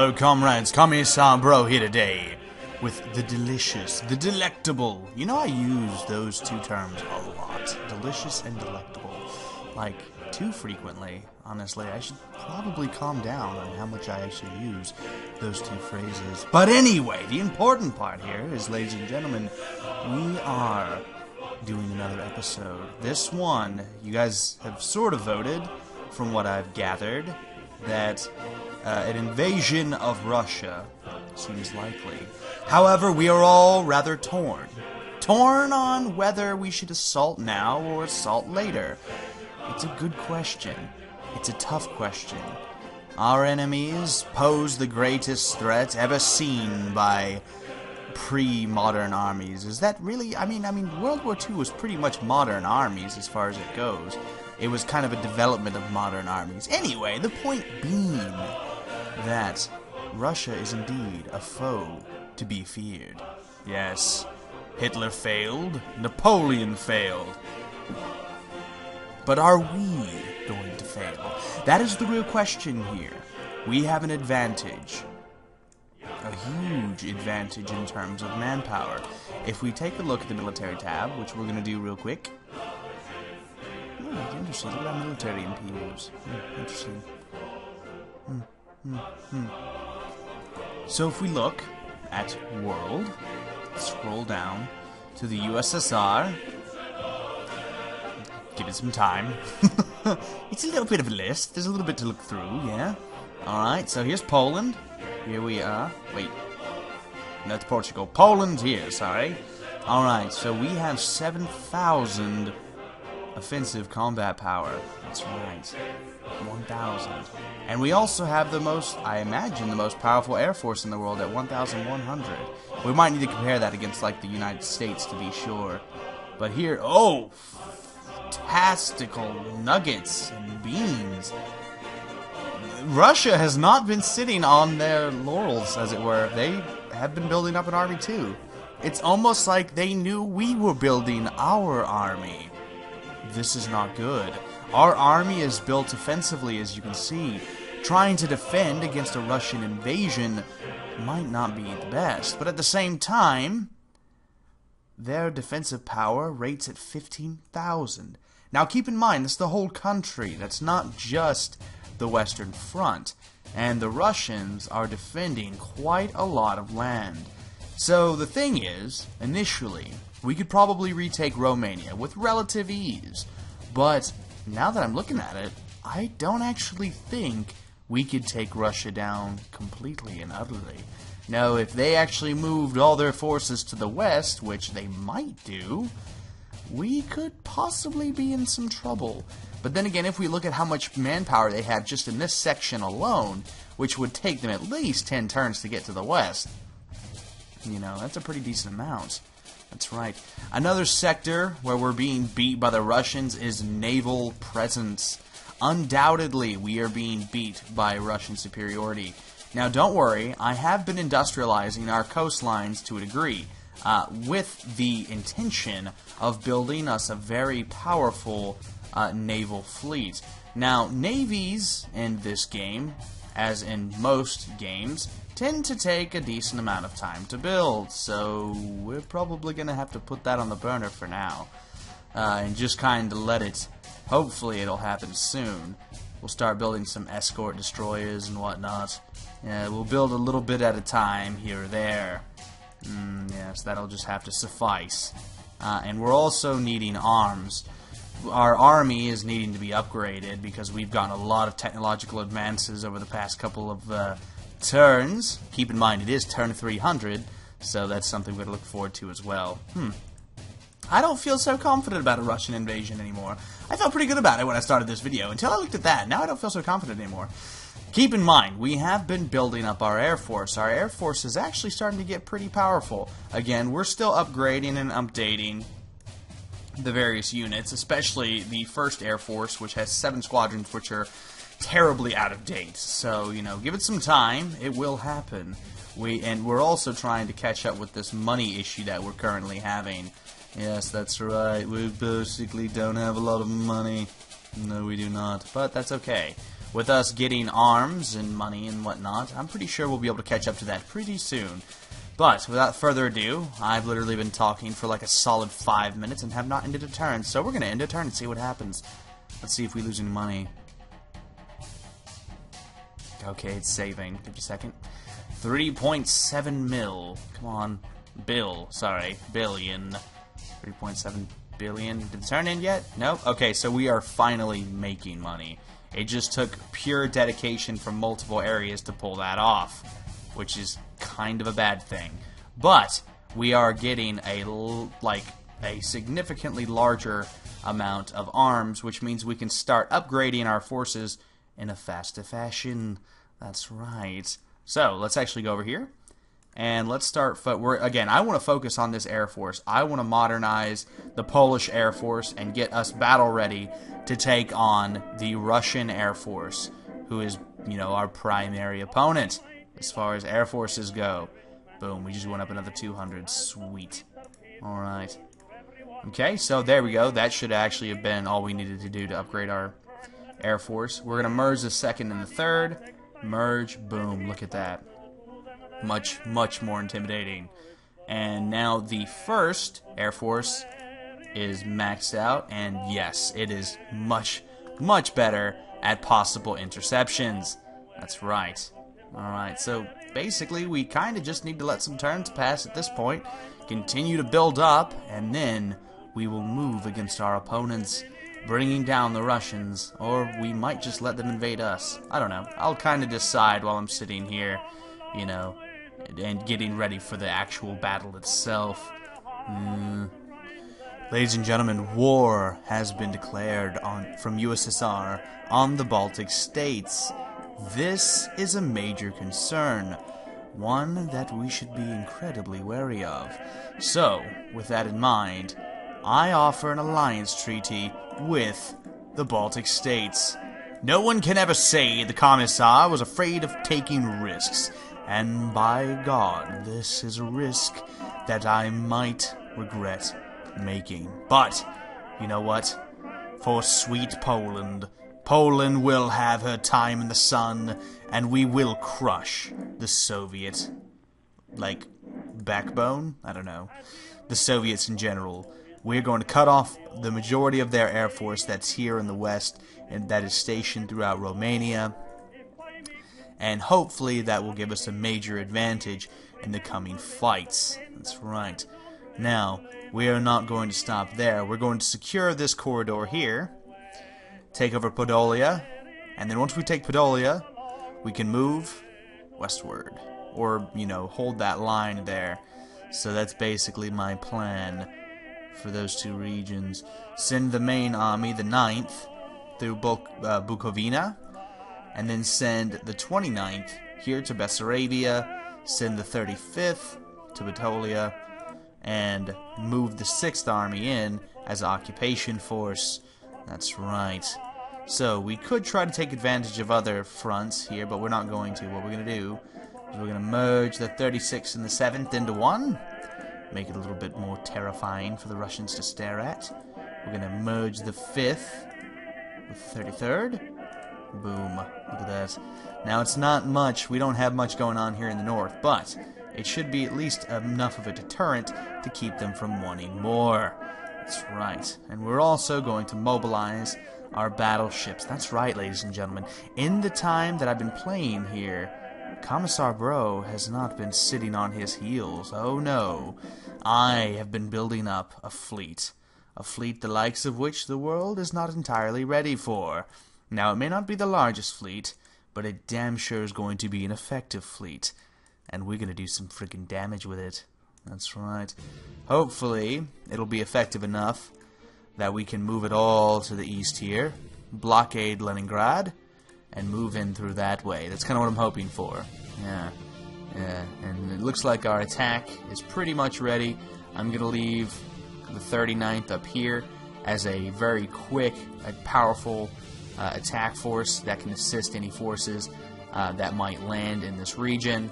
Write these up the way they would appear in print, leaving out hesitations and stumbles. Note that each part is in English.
Hello comrades, Commissar Bro here today with the delicious, the delectable. You know I use those two terms a lot. Delicious and delectable. Like, too frequently, honestly. I should probably calm down on how much I actually use those two phrases. But anyway, the important part here is, ladies and gentlemen, we are doing another episode. This one, you guys have sort of voted, from what I've gathered, that an invasion of Russia seems likely. However, we are all rather torn. Torn on whether we should assault now or assault later. It's a good question. It's a tough question. Our enemies pose the greatest threat ever seen by pre-modern armies. Is that really? I mean, World War II was pretty much modern armies as far as it goes. It was kind of a development of modern armies. Anyway, the point being that Russia is indeed a foe to be feared. Yes, Hitler failed, Napoleon failed. But are we going to fail? That is the real question here. We have an advantage. A huge advantage in terms of manpower. If we take a look at the military tab, which we're going to do real quick. Oh, interesting. Look at our military MPUs. Interesting. So if we look at world, scroll down to the USSR. Give it some time. It's a little bit of a list. There's a little bit to look through, yeah? Alright, so here's Poland. Here we are. Wait. That's Portugal. Poland's here, sorry. Alright, so we have 7,000 offensive combat power. That's right. 1,000. And we also have the most, I imagine, the most powerful air force in the world at 1,100. We might need to compare that against, like, the United States to be sure. But here, oh! Fantastical nuggets and beans. Russia has not been sitting on their laurels, as it were. They have been building up an army too. It's almost like they knew we were building our army. This is not good. Our army is built offensively, as you can see. Trying to defend against a Russian invasion might not be the best, but at the same time, their defensive power rates at 15,000. Now keep in mind, that's the whole country. That's not just the Western Front. And the Russians are defending quite a lot of land. So the thing is, initially, we could probably retake Romania with relative ease. But now that I'm looking at it, I don't actually think we could take Russia down completely and utterly. Now, if they actually moved all their forces to the west, which they might do, we could possibly be in some trouble. But then again, if we look at how much manpower they have just in this section alone, which would take them at least 10 turns to get to the west, you know, that's a pretty decent amount. That's right. Another sector where we're being beat by the Russians is naval presence. Undoubtedly, we are being beat by Russian superiority. Now, don't worry, I have been industrializing our coastlines to a degree, with the intention of building us a very powerful naval fleet. Now, navies in this game, as in most games, tend to take a decent amount of time to build, so we're probably going to have to put that on the burner for now, and just kind of let it, hopefully it'll happen soon. We'll start building some escort destroyers and whatnot. We'll build a little bit at a time here or there. Yes, that'll just have to suffice. And we're also needing arms. Our army is needing to be upgraded because we've gotten a lot of technological advances over the past couple of turns. Keep in mind, it is turn 300, so that's something we're going to look forward to as well. I don't feel so confident about a Russian invasion anymore. I felt pretty good about it when I started this video, until I looked at that. Now I don't feel so confident anymore. Keep in mind, we have been building up our Air Force. Our Air Force is actually starting to get pretty powerful. Again, we're still upgrading and updating the various units, especially the 1st Air Force, which has 7 squadrons, which are terribly out of date. So, you know, give it some time. It will happen. We're also trying to catch up with this money issue that we're currently having. Yes, that's right. We basically don't have a lot of money. No, we do not. But that's okay. with us getting arms and money and whatnot, I'm pretty sure we'll be able to catch up to that pretty soon. But without further ado, I've literally been talking for like a solid 5 minutes and have not ended a turn, so we're going to end a turn and see what happens. Let's see if we lose any money. Okay, it's saving. Give me a second. 3.7 mil. Come on. Billion. 3.7 billion. Did it turn in yet? Nope. Okay, so we are finally making money. It just took pure dedication from multiple areas to pull that off, which is kind of a bad thing. But we are getting a significantly larger amount of arms, which means we can start upgrading our forces in a faster fashion. That's right. So let's actually go over here and let's start. Again, I want to focus on this Air Force. I want to modernize the Polish Air Force and get us battle ready to take on the Russian Air Force, who is, our primary opponent as far as Air Forces go. Boom, we just went up another 200. Sweet. Alright. Okay, so there we go. That should actually have been all we needed to do to upgrade our Air Force. We're going to merge the 2nd and the 3rd. Merge. Boom. Look at that. Much, much more intimidating. And now the 1st Air Force is maxed out. And yes, it is much, much better at possible interceptions. That's right. Alright, so basically we kind of just need to let some turns pass at this point. Continue to build up. And then we will move against our opponents, bringing down the Russians, or we might just let them invade us. I don't know. I'll kind of decide while I'm sitting here, and getting ready for the actual battle itself. Ladies and gentlemen, war has been declared from USSR on the Baltic states. This is a major concern, one that we should be incredibly wary of. So, with that in mind, I offer an alliance treaty with the Baltic states. No one can ever say the Commissar was afraid of taking risks, and by God, this is a risk that I might regret making. But, you know what? For sweet Poland, Poland will have her time in the sun, and we will crush the Soviet, backbone? I don't know. The Soviets in general. We're going to cut off the majority of their Air Force that's here in the West and that is stationed throughout Romania. And hopefully that will give us a major advantage in the coming fights. That's right. Now, we are not going to stop there. We're going to secure this corridor here, take over Podolia, and then once we take Podolia, we can move westward. Or, hold that line there. So that's basically my plan for those two regions. Send the main army, the 9th, through Bukovina, and then send the 29th here to Bessarabia, send the 35th to Bitolia, and move the 6th army in as an occupation force. That's right. So we could try to take advantage of other fronts here, but we're not going to. What we're going to do is we're going to merge the 36th and the 7th into one. Make it a little bit more terrifying for the Russians to stare at. We're going to merge the 5th with the 33rd. Boom. Look at that. Now, it's not much. We don't have much going on here in the north, but it should be at least enough of a deterrent to keep them from wanting more. That's right. And we're also going to mobilize our battleships. That's right, ladies and gentlemen. In the time that I've been playing here, Commissar Bro has not been sitting on his heels. Oh no. I have been building up a fleet. A fleet the likes of which the world is not entirely ready for. Now, it may not be the largest fleet, but it damn sure is going to be an effective fleet. And we're going to do some freaking damage with it. That's right. Hopefully, it'll be effective enough that we can move it all to the east here, blockade Leningrad, and move in through that way. That's kind of what I'm hoping for. Yeah, and it looks like our attack is pretty much ready. I'm going to leave the 39th up here as a very quick and powerful attack force that can assist any forces that might land in this region.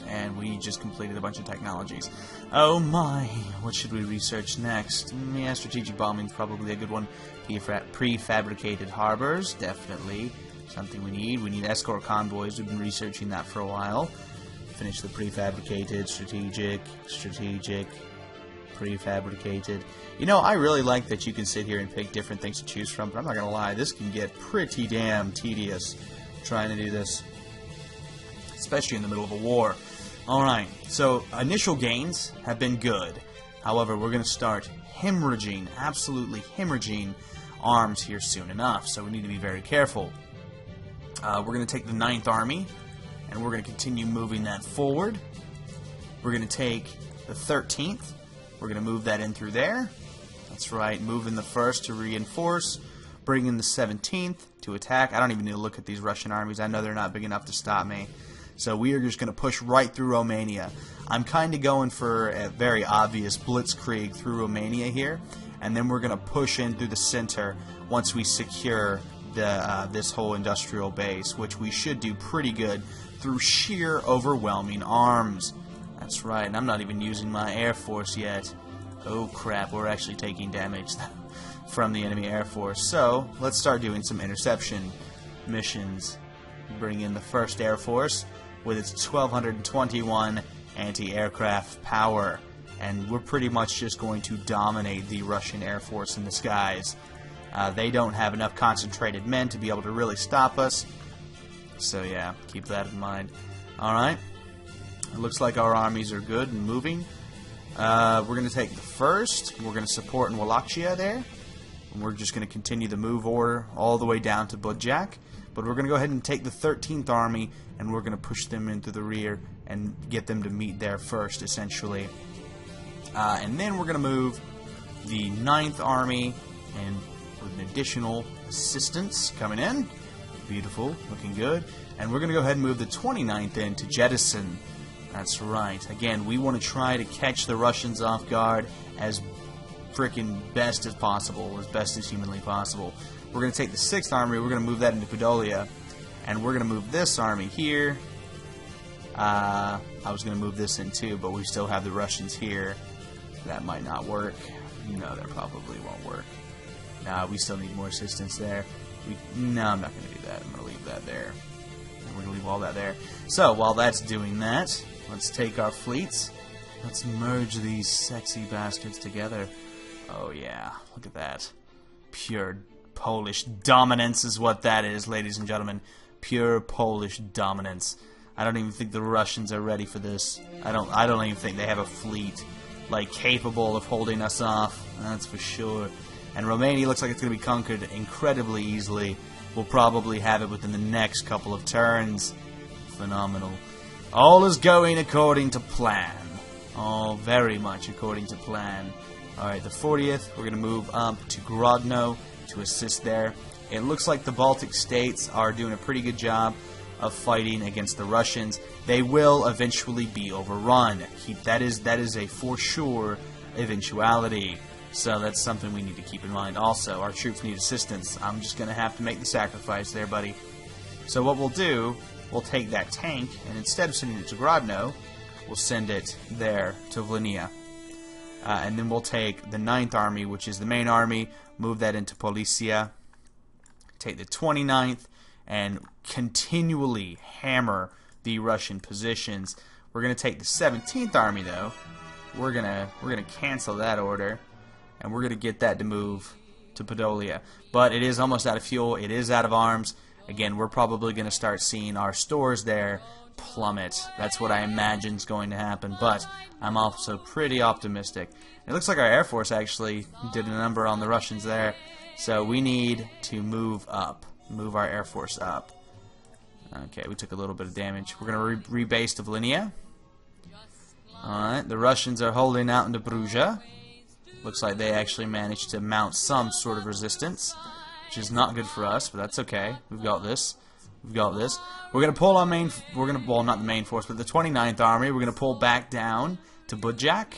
And we just completed a bunch of technologies. Oh my, what should we research next? Yeah, strategic bombing is probably a good one. Prefabricated harbors, definitely. Something we need. We need escort convoys. We've been researching that for a while. Finish the prefabricated, strategic, prefabricated. You know, I really like that you can sit here and pick different things to choose from, but I'm not going to lie, this can get pretty damn tedious trying to do this, especially in the middle of a war. Alright, so initial gains have been good. However, we're going to start hemorrhaging, absolutely hemorrhaging arms here soon enough, so we need to be very careful. We're going to take the 9th Army, and we're going to continue moving that forward. We're going to take the 13th. We're going to move that in through there. That's right, moving the 1st to reinforce, bring in the 17th to attack. I don't even need to look at these Russian armies. I know they're not big enough to stop me. So we are just going to push right through Romania. I'm kind of going for a very obvious blitzkrieg through Romania here, and then we're going to push in through the center once we secure this whole industrial base, which we should do pretty good through sheer overwhelming arms. That's right, and I'm not even using my Air Force yet. Oh crap, we're actually taking damage from the enemy Air Force. So, let's start doing some interception missions. Bring in the 1st Air Force with its 1,221 anti-aircraft power. And we're pretty much just going to dominate the Russian Air Force in the skies. They don't have enough concentrated men to be able to really stop us. So yeah, keep that in mind. Alright. It looks like our armies are good and moving. We're going to take the 1st. We're going to support in Wallachia there. And we're just going to continue the move order all the way down to Budjak. But we're going to go ahead and take the 13th Army, and we're going to push them into the rear and get them to meet there first, essentially. And then we're going to move the 9th Army, and with an additional assistance coming in. Beautiful, looking good. And we're going to go ahead and move the 29th in to jettison. That's right. Again, we want to try to catch the Russians off guard as frickin' best as possible, as best as humanly possible. We're going to take the 6th Army, we're going to move that into Podolia, and we're going to move this army here. I was going to move this in too, but we still have the Russians here. That might not work. No, that probably won't work. We still need more assistance there. No, I'm not going to do that. I'm going to leave that there. And we're going to leave all that there. So, while that's doing that, let's take our fleets. Let's merge these sexy bastards together. Oh yeah, look at that. Pure Polish dominance is what that is, ladies and gentlemen. Pure Polish dominance. I don't even think the Russians are ready for this. I don't even think they have a fleet like capable of holding us off. That's for sure. And Romania looks like it's going to be conquered incredibly easily. We'll probably have it within the next couple of turns. Phenomenal. All is going according to plan. All very much according to plan. Alright, the 40th, we're going to move up to Grodno to assist there. It looks like the Baltic states are doing a pretty good job of fighting against the Russians. They will eventually be overrun. That is a for sure eventuality. So that's something we need to keep in mind. Also, our troops need assistance. I'm just going to have to make the sacrifice there, buddy. So what we'll do, we'll take that tank, and instead of sending it to Grodno, we'll send it there to Vlnia. And then we'll take the 9th Army, which is the main army, move that into Policia, take the 29th, and continually hammer the Russian positions. We're going to take the 17th Army, though. We're gonna cancel that order, and we're going to get that to move to Podolia. But it is almost out of fuel. It is out of arms. Again, we're probably going to start seeing our stores there plummet. That's what I imagine is going to happen, but I'm also pretty optimistic. It looks like our Air Force actually did a number on the Russians there, so we need to move up. Move our Air Force up. Okay, we took a little bit of damage. We're going to rebase to Vlnia. Alright, the Russians are holding out into Bruges. Looks like they actually managed to mount some sort of resistance, which is not good for us, but that's okay. We've got this. We've got this. We're going to pull our main... well, not the main force, but the 29th Army. We're going to pull back down to Budjak,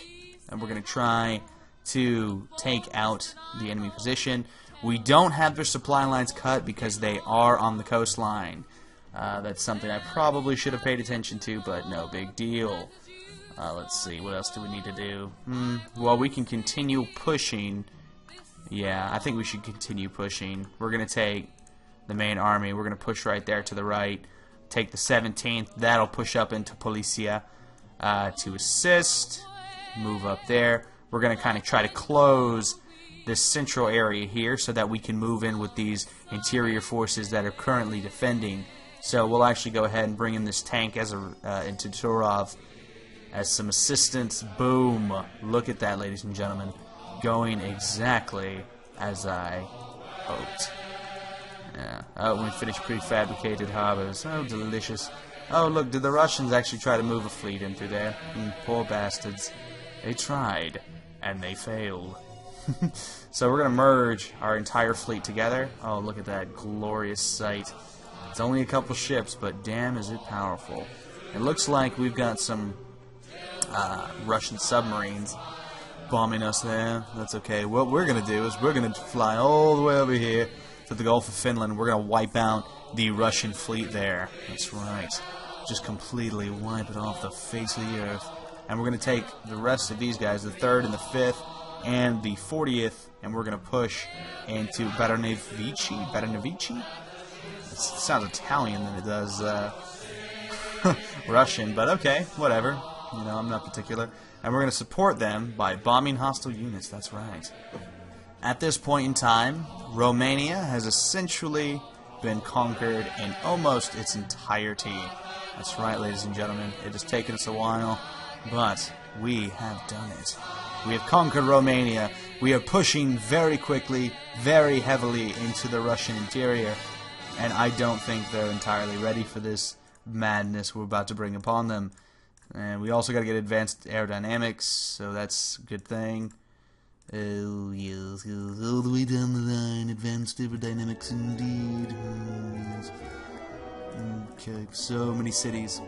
and we're going to try to take out the enemy position. We don't have their supply lines cut because they are on the coastline. That's something I probably should have paid attention to, but no big deal. Let's see, what else do we need to do? Well, we can continue pushing. Yeah, I think we should continue pushing. We're going to take the main army. We're going to push right there to the right. Take the 17th. That'll push up into Policia to assist. Move up there. We're going to kind of try to close this central area here so that we can move in with these interior forces that are currently defending. So we'll actually go ahead and bring in this tank as into Turov as some assistance. Boom. Look at that, ladies and gentlemen. Going exactly as I hoped. Yeah. Oh, we finished prefabricated harbors. Oh, delicious. Oh, look, did the Russians actually try to move a fleet in through there? Poor bastards. They tried, and they failed. So we're going to merge our entire fleet together. Oh, look at that glorious sight. It's only a couple ships, but damn is it powerful. It looks like we've got some Russian submarines bombing us there. That's okay. What we're going to do is we're going to fly all the way over here to the Gulf of Finland. We're going to wipe out the Russian fleet there. That's right. Just completely wipe it off the face of the earth. And we're going to take the rest of these guys, the 3rd and the 5th and the 40th, and we're going to push into Baranovici? It sounds Italian than it does Russian, but okay, whatever. You know, I'm not particular. And we're going to support them by bombing hostile units, that's right. At this point in time, Romania has essentially been conquered in almost its entirety. That's right, ladies and gentlemen. It has taken us a while, but we have done it. We have conquered Romania. We are pushing very quickly, very heavily into the Russian interior, and I don't think they're entirely ready for this madness we're about to bring upon them. And we also got to get advanced aerodynamics, so that's a good thing. Oh yes, all the way down the line, advanced aerodynamics indeed. Yes. Okay, so many cities.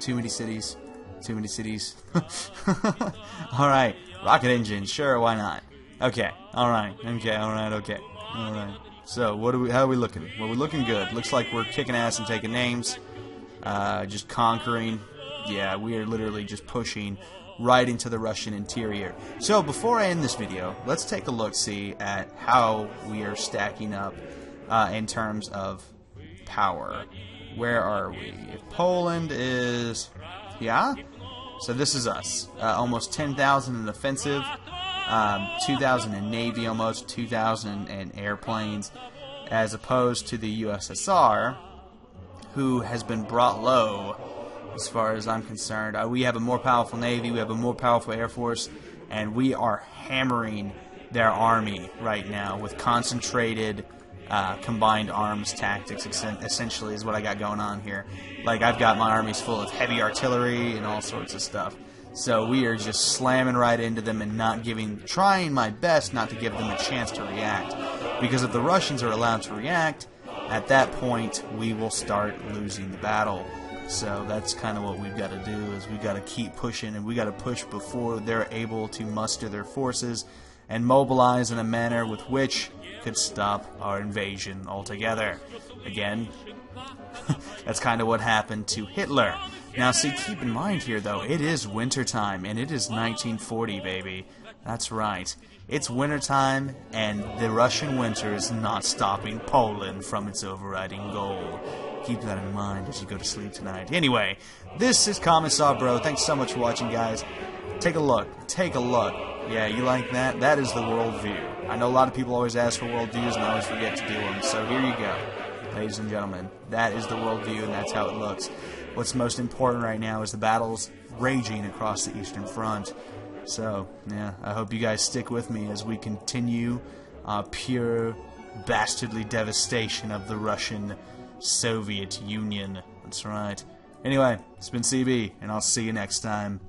Too many cities. Too many cities. Alright, rocket engine, sure, why not? Okay, alright, okay. Alright. So, how are we looking? Well, we're looking good. Looks like we're kicking ass and taking names. Just conquering. Yeah, we are literally just pushing right into the Russian interior. So, before I end this video, let's take a look-see at how we are stacking up in terms of power. Where are we? If Poland is... yeah? So this is us. Almost 10,000 in offensive, 2,000 in Navy almost, 2,000 in airplanes, as opposed to the USSR, who has been brought low as far as I'm concerned. We have a more powerful Navy, we have a more powerful Air Force, and we are hammering their army right now with concentrated combined arms tactics, essentially, is what I got going on here. Like, I've got my armies full of heavy artillery and all sorts of stuff. So we are just slamming right into them and trying my best not to give them a chance to react. Because if the Russians are allowed to react, at that point we will start losing the battle. So that's kind of what we've got to do, is we've got to keep pushing, and we've got to push before they're able to muster their forces and mobilize in a manner with which could stop our invasion altogether. Again, that's kind of what happened to Hitler. Now, see, keep in mind here, though, it is wintertime, and it is 1940, baby. That's right. It's wintertime, and the Russian winter is not stopping Poland from its overriding goal. Keep that in mind as you go to sleep tonight. Anyway, this is Commissar, bro. Thanks so much for watching, guys. Take a look. Take a look. Yeah, you like that? That is the worldview. I know a lot of people always ask for worldviews, and I always forget to do them. So here you go, ladies and gentlemen. That is the worldview, and that's how it looks. What's most important right now is the battles raging across the Eastern Front. So, yeah, I hope you guys stick with me as we continue our pure, bastardly devastation of the Russian Soviet Union. That's right. Anyway, it's been CB, and I'll see you next time.